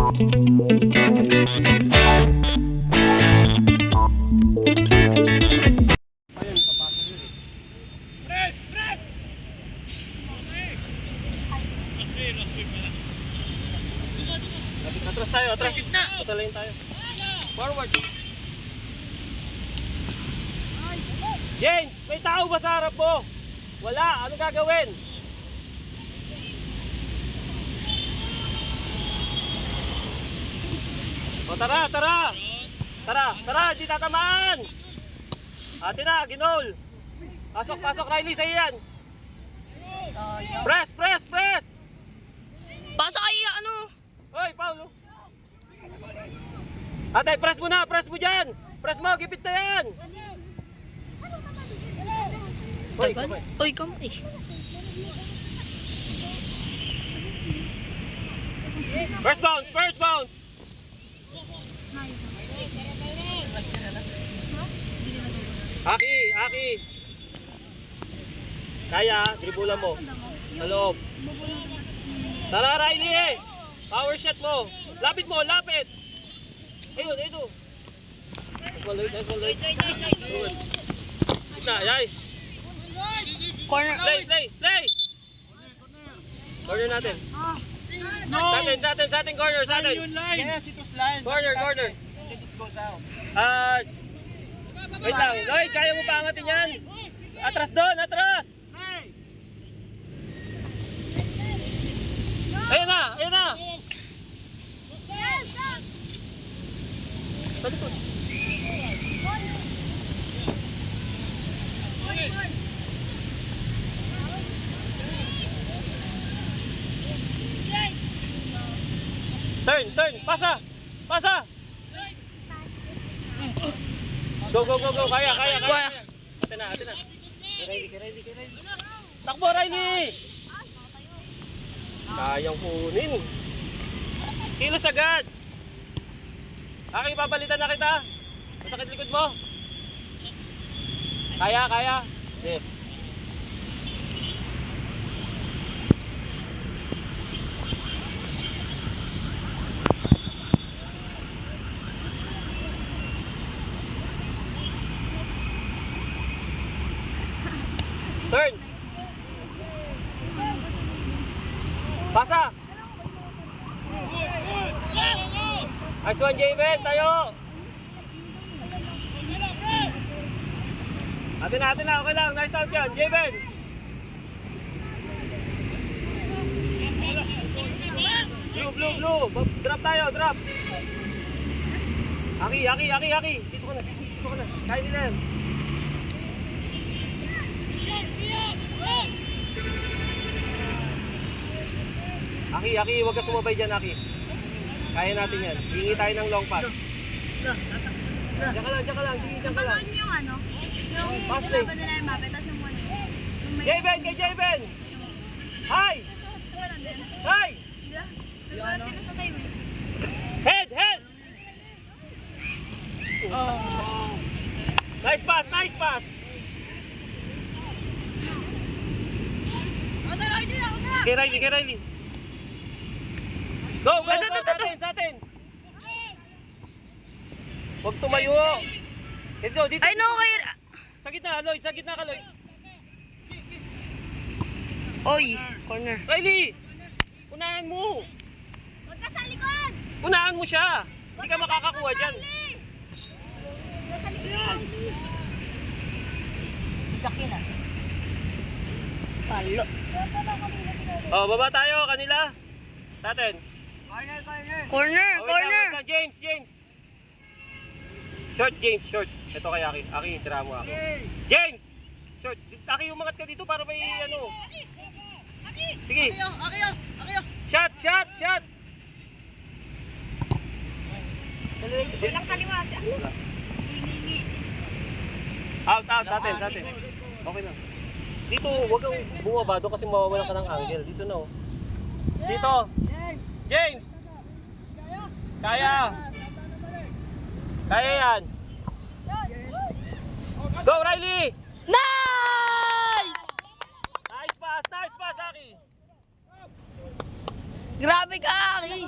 Atras tayo, atras. Pasalayin tayo. Forward. James, may tao ba sa harap mo? Wala, anong gagawin? O tara, tara. Tara, tara, di tatamaan. Ate na, ginol. Pasok, pasok, Riley, sa'yo yan. Press, press, press. Pasok kayo, ano? Hoy, Paulo. Ate, press mo na, press mo dyan. Press mo, gipit na yan. Hoy, kamay. Uy, kamay. First bounce, first bounce. Aki, Aki. Kaya, dribulan mo. Sa loob. Tara, Riley eh. Power shot mo. Lapit mo, lapit. Ayun, ito. Nice one, nice one, good. Kita, guys. Corner. Play, play, play. Corner natin. Sa atin, corner, sa atin. Yes, it was line. Corner, corner. It goes out. Wait lang. Lloyd, kaya mo pa angatin yan? Atras doon, atras. Ayun na, ayun na. Sa likod. Turn, turn, pasa. Pasa. Go, go, go, go. Kaya, kaya, kaya. Ate na, ate na. Ready. Takbo, Riley. Kayang kunin. Kilos agad. Aking papalitan na kita. Masakit likod mo. Kaya, kaya. Yeah. Turn. Pasa. Nice one, Javen. Tayo. Atin na. Okay lang. Nice out yan. Javen. Blue. Drop tayo. Drop. Aki. Dito ka na. Kaya nila yan. Aki, huwag ka sumabay dyan, Aki. Kaya natin yan. Hingi tayo ng long pass. Diyan ka lang. Diyan ka lang. Napanood niyo yung ano? Yung Pass laban nila yung Mbappe, tapos yung one. Javen, kay Javen! Hi! Hi! Di ba sila sa time eh? Head! Nice pass! Kay Riley. Go! Sa atin! Huwag tumayo! Dito! Ay, no, kay... Sa gitna, Lloyd! Sa gitna ka, Lloyd! Oy, corner. Riley! Unahan mo! Huwag ka sa likod! Unahan mo siya! Hindi ka makakakuha dyan! Sa likod! Sakin na. Palo. Oh, baba tayo, kanila! Sa atin! Corner. Wait lang, James! Short, James, short. Ito kay Aki. Aki, tira mo Aki. James! Short. Aki, umangat ka dito para may ano. Sige. Aki. Shot! Walang kaliwa siya. Out, sa atin. Okay na. Dito, huwag kang bumaba doon kasi mawawalan ka ng angle. Dito na, oh. Dito! James! Kaya yan! Go, Riley! Nice! Nice pass, Aki! Grabe ka, Aki.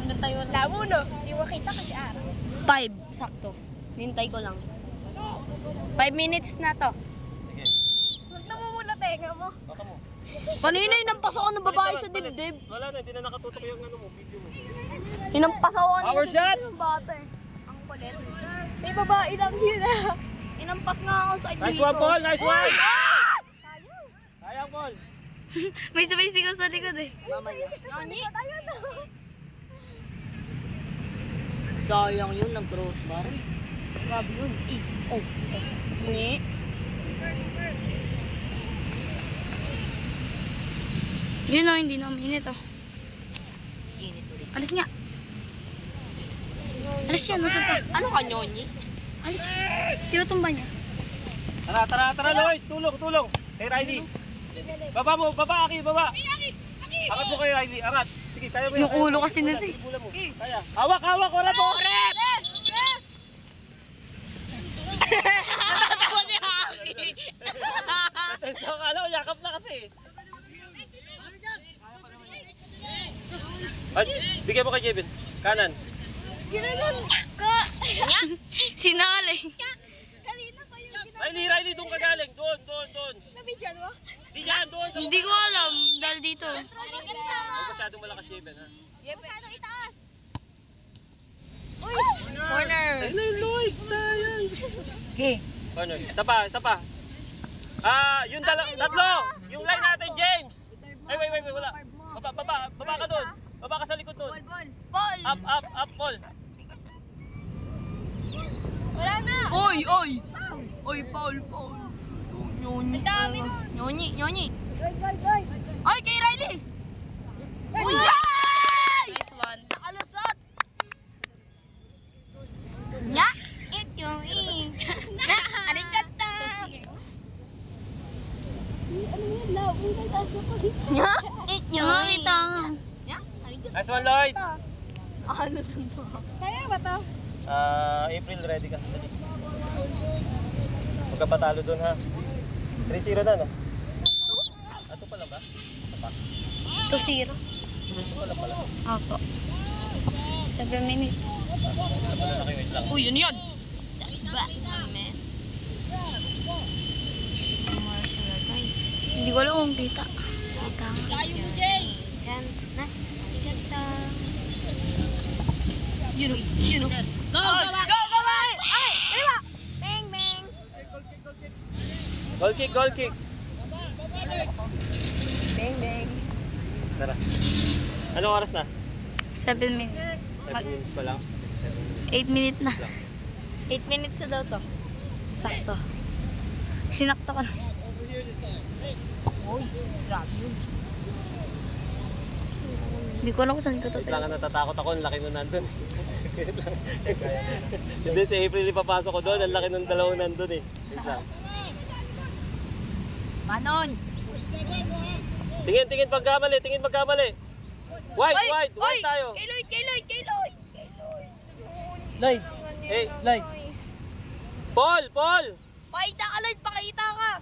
Nintay ko lang. Lamo, no? Hindi mo kita kasi araw. 5, sakto. Nintay ko lang. 5 minutes na to. Sige. Huwag mo muna tenga mo. Baka mo. Kanina inampas ako ng babae sa Balik, balik. dibdib. Wala na, hindi na nakatutok yung ano mo, video mo. Inampas ako Power ng shot! ng bata eh. Ang kulit. May babae lang yun ah. Inampas nga ako sa Nice one, Paul! Nice one! Sayang. Sayang, Paul! May sabay sigaw sa likod eh. Mama niya. Nani? Tayo na. Sayang yun, nag-crossbar. Grabe yun. Oh. Ngi. Yun o, hindi na uminit oh. Init ulit. Alis nga. Alis yan, nasa ka. Ano ka, Nyonyi? Alis. Tinutumba niya. Tara, tara, tara, Lloyd! Tulong, tulong! Kay Riley! Baba mo, baba, Aki, baba! Angat mo kay Riley, angat! Sige, kaya mo Yung ulo kasi nito eh. Sibulan mo. Kaya. Hawak, hawak! Wala po! Natatawa si Aki. So, ano, yakap na kasi. Ay, bigyan mo kay Kevin. Kanan. Ginanon ka. Sinakal eh. Kanina pa yung ginanon. Riley, Riley, doon ka galing. Doon, doon, doon. Nabidyan mo? Di yan, doon. Sa Hindi ko alam dahil dito. Huwag masyadong malakas, Kevin, ha? Paano itaas? Corner. Ayun na yung Lloyd, sayang. Okay. Corner. Isa pa, isa pa. Yung tatlo. Yung line natin, James. Ay, wait, wala. Baba ka doon. Baba ka sa likod doon. Paul. Up, Paul. Wala na. Oy. Oy, Paul. Nyonyi. Nyonyi. Goy. Ay, kay Riley. Uy! Nice one. Nakalusot. Ya, it yung na, arigata. Ya, it yung ya, arigata. Nice one, Lloyd. Ano sunto? Kaya ba to? April, ready ka. Dali. Huwag ka patalo doon, ha? 3-0 na, no? Ato pa lang ba? Ito pa? 2-0. Ito pa lang pala. Opo. 7 minutes. Ito pala na kayo, wait lang. Uy, yun. That's back, man. Mura sila, guys. Hindi ko alam kung kita. Kita nga. Layo mo, Jay. Yan. Na. Kita. You know. Go, man! Ay, daliwa! Bang, bang. Goal kick. Bang. Tara. Anong oras na? 7 minutes. 7 minutes pa lang. 8 minutes na. 8 minutes na daw to. Sakto. Sinakto ko na. Uy, grabe yun. Hindi ko alam kung saan ko to. Wait lang, natatakot ako. Ang laki nun nandun. Hindi, si April ipapasok ko doon. Ang laki nung dalawang nandun eh. Isa. Manon! Tingin pagkamali. Wide tayo. Kay Lloyd! Lloyd. Hey, Lloyd. Paul! Pakita ka, Lloyd! Pakita ka!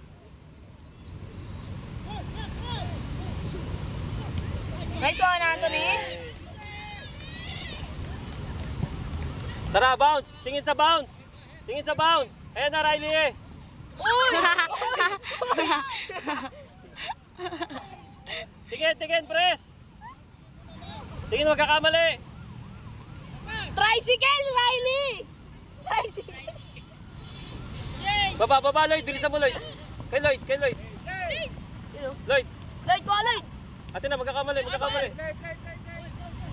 Nice one, Anthony! Tara, bounce! Tingin sa bounce! Ayan na, Riley eh! Uy! Tingin, press! Tingin, huwag kakamali! Tricycle, Riley! Tricycle! Baba, Lloyd! Bilisan mo, Lloyd! Kay Lloyd! Lloyd! Lloyd, ko, Lloyd! Atin na, magkakamali!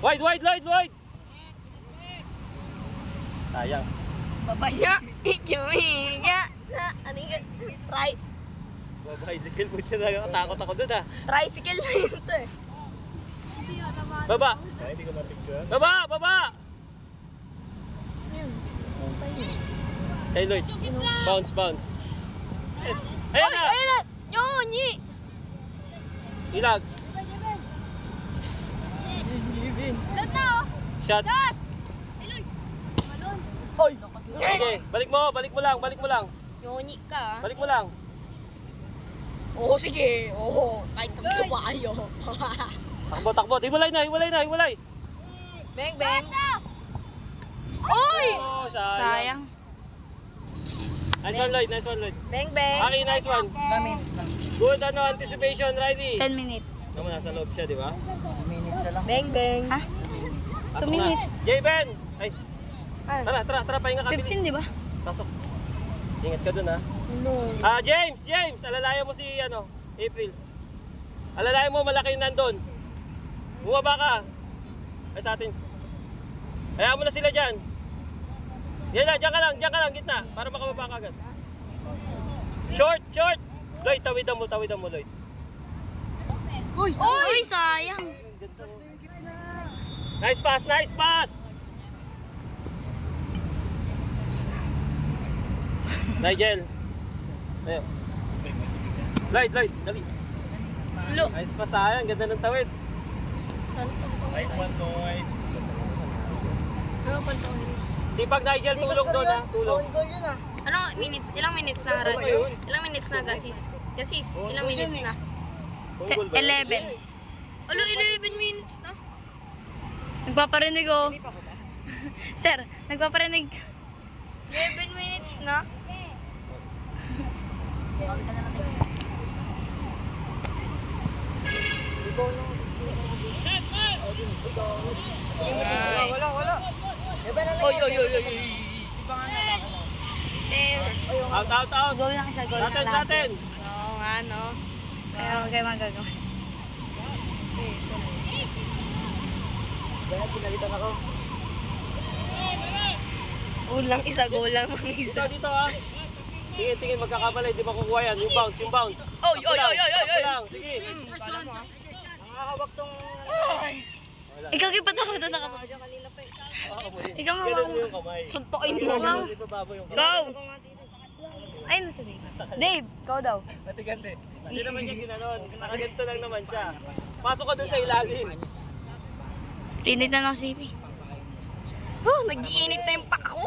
Wide! Sayang. Babaya! Ichumiga! Ano yun? Bicycle po siya, nakatakot ako dun ah. Tricycle na yun to eh. Baba! Baba! Kay Lloyd. Bounce. Yes. Ayan na! Ayun na! Nyonyi! Ilag. Shot. Oy! Okay, balik mo lang. Nyonyi ka. Balik mo lang. Oo, sige. Oo. Kahit ang kabayo. Takbo. Hiwalay na. Bang, bang. Uy! Oh, sayang. Sayang. Nice one, Lloyd. Nice one, Lloyd. Bang, bang. Aki, nice one. minutes lang. Good anticipation, Riley. 10 minutes. Naman, nasa loob siya, di ba? 2 minutes na lang. Bang, bang. Ha? Pasok 2 na. minutes. Jayben! Ay, Ah, tara, pahinga ka. 15, bilis. di ba? Pasok. Ingat ka dun, ha. No. James! Alalayan mo si, April. Alalayan mo, malaki yung nandun. Bumaba ka. Ay, sa atin. Hayaan mo na sila dyan. Yan na, dyan ka lang, gitna. Para makababa ka agad. Short! Lloyd, tawidan mo, Lloyd. Uy, sayang. Nice pass! Nigel. Ayun. Lloyd, dali. Lo. Nice pass, sayang. Ganda ng tawid. Saan pa? Nice one, Lloyd. Ano pa ito? Sipag Nigel, tulong doon, ha. Tulong. Ano, minutes? Ilang minutes na? Ano ba yun? Ilang minutes na, Gasis? Gasis, ilang minutes na? Tungkol ba yun? 11. Alo, 11 minutes na. Nagpaparinig oh. Sir, nagpaparinig. 11 minutes na. Wala. Oy. Out. Goal lang isa, goal Sa lang. atin. Oo nga, no. Kaya magagawa. Kaya pinalitan ako. Goal lang isa, goal lang mga isa. Dito, ha. Tingin, magkakabalay. Di ba kukuha yan? Yung bounce. Oy. Takbo lang, sige. Nakakawak tong... Ikaw kipat ako doon ako. Diyan kanina pa eh. Ikaw nga Ganun mo yung kamay. suntokin mo nga. Di ba babo yung kamay? Go! Ay, nasa Dave. Dave, ikaw daw. Matigas eh. Hindi naman niya ginanon. Nakaganto lang naman siya. Pasok ka dun sa ilalim. Rinit na ng CP. Oh, nag-iinit na yung pa ako.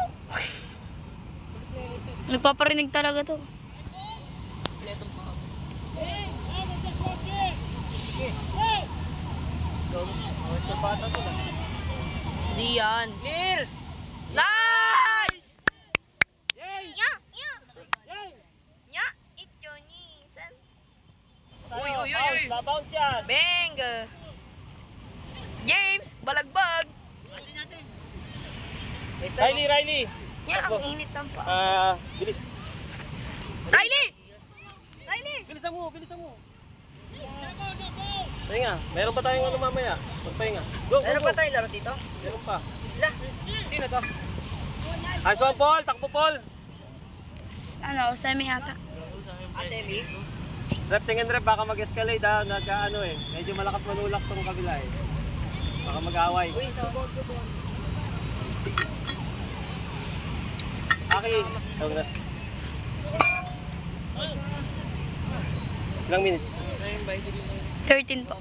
Nagpaparinig talaga to. Awas ka pa ata sila. Di yan. Clear! Nice! Yay! Nya! Yay! Nya! Ito ni San. Uy. Bounce yan. Bang! James, balagbag. Riley. Nya, ang init ng pa. Bilis. Riley! Bilisan mo. Pahinga. Meron pa tayong mamaya. Magpahinga. Go. Meron pa tayong laro dito? Meron pa. Sino to? Nice one, Paul. Takbo, Paul. Semi ata. Semi? Rep, tingin rep. Baka mag-escalate ha. Medyo malakas manulak tong kabila eh. Baka mag-away. Uy, so... Aki. Tawag na. Ilang minutes? 13 po.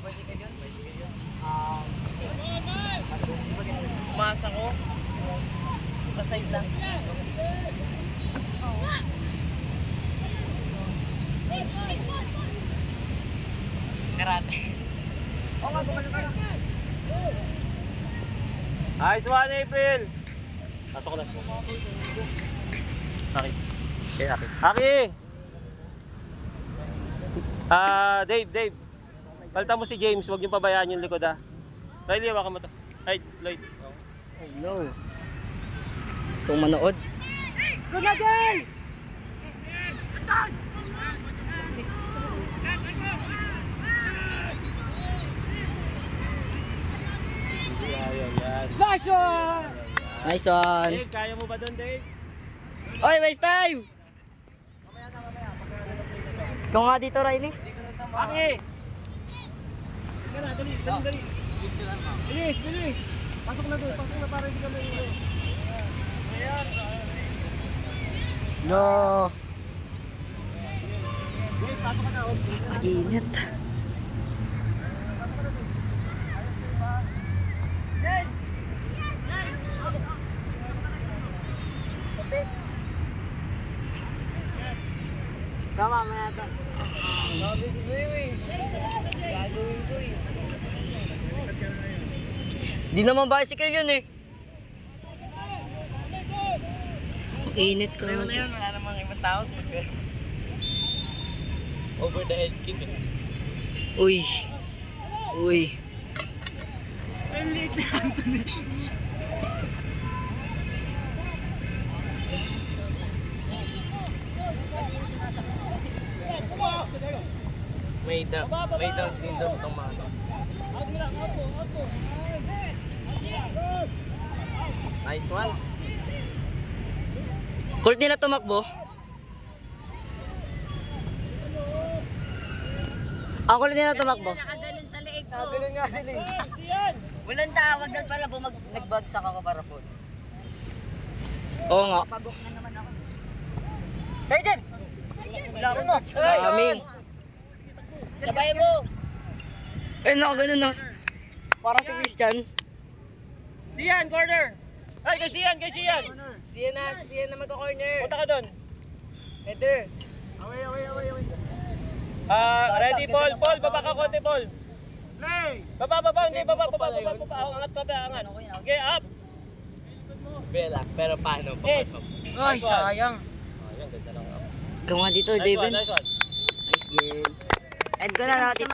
Masa ko. Paside lang. Karate. Oo nga, gumano ka. Nice one, April. Pasok na. Aki. Aki. Dave. Palitan mo si James. Huwag niyong pabayaan yung likod ha. Riley, hawakan mo to. Ay, Lloyd. Oh no. Gusto kong manood. Go na, Jay! Yan. Nice one! Dave, kaya mo ba doon, Dave? Oy, waste time! Ikaw nga dito, Riley. Aki! Sige na, dali. Bilis. Pasok na para hindi ka may No. Dave, pasok ka na. Init. Tama, may ata. Sabi si Baby. Gagawin ko eh. Di naman bicycle yun eh. Ang init ko. Wala namang ibang tao. Over the head kick eh. Uy. Uy. May down syndrome itong mga to. Nice one. Colt din na tumakbo. Ang kulit din na tumakbo. Nakaganon sa leeg ko. Ganun nga sila eh. Walang tawag doon pala nagbagsak ako para po. Oo nga. Pagok na naman ako. Sergeant! Wala akong touch. Kaming. Sabay mo. Eh, nakaganon na. Parang si Christian. Sian, corner! Ay, kay Sian, kay Sian! Siya na magka-corner. Punta ka doon. Header. Ready, Paul, baba ka konti, Paul. Baba, hindi, baba, angat, angat. Okay, up. Bela, pero paano? Papasok. Ay, sayang. Ayan, ganda lang up. Ikaw nga dito, Nice David. one, nice one. Nice game. End ko na natin.